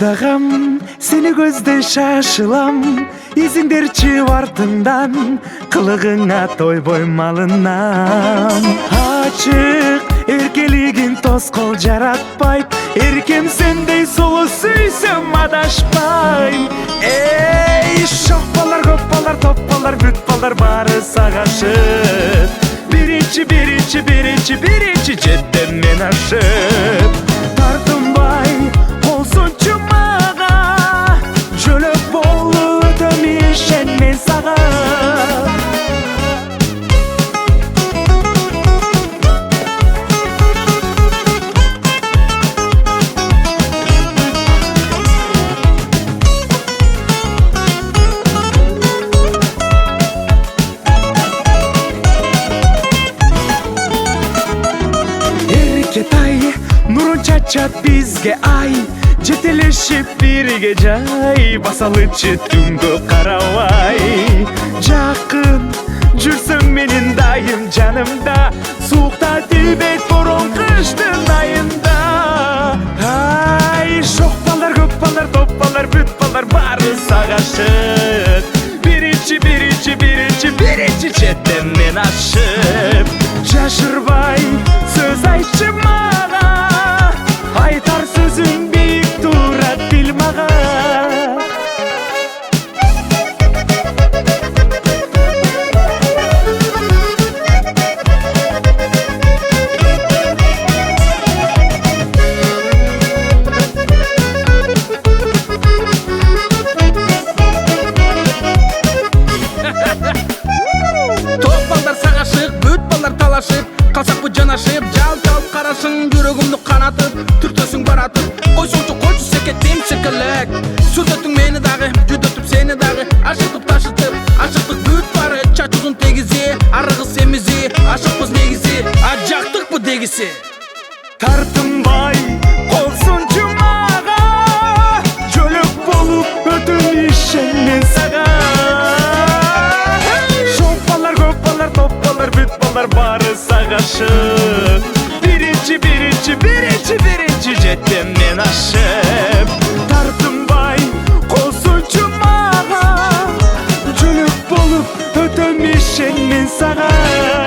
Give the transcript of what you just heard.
ырдагам сени көздөй шашылам, изиңдерчи артыңдан, кылыгыңа тойбой малынам. Ачык эркелигин тоскоол жаратпайт, эркем сендей сулуу сүйсөм адашпайм. Эй, шок балдар, көп балдар, топ балдар, бүт балдар баары сагашып, биринчи жеттем мен ашып. Тартынбай болсунчу мага, жөлөк болуп өтөм ишен мен сага. Нурун чачат бизге ай, жетелешип бирге жай, басалычы түнгө карабай. Жакын жүрсөң менин дайым жанымда, суукта тийбейт борон кыштын айында. Ай, шок балдар, көп балдар, топ балдар, бүт балдар баары сагашып, биринчи жеттем мен ашып. Жашырбай сөз айтчы мага, айтар сөзүң бийик турат бил мага. Топ балдар сагашып, бүт балдар талашып, калсак бу жанашып, жал карашың жүрөгүмдү канатып, түртөсүң баратып, койсоңчу койчу секеттим секелек. Сүрдөтүң мени дагы, жүдөтүп сени дагы, ашытып ташытып, ашыктык бүт бары, чачуудун тегизи, арыгы семизи, ашыкпыз негизи, ажактыкпы дегиси. Тартынбай болсунчу мага, жөлөк болуп өтөм ишен мен сага. Шок балдар, көп балдар, топ балдар, бүт балдар баары сагашып, биринчи жеттем мен ашып. Тартынбай колсунчу мага, жөлөк болуп өтөм ишен мен сага.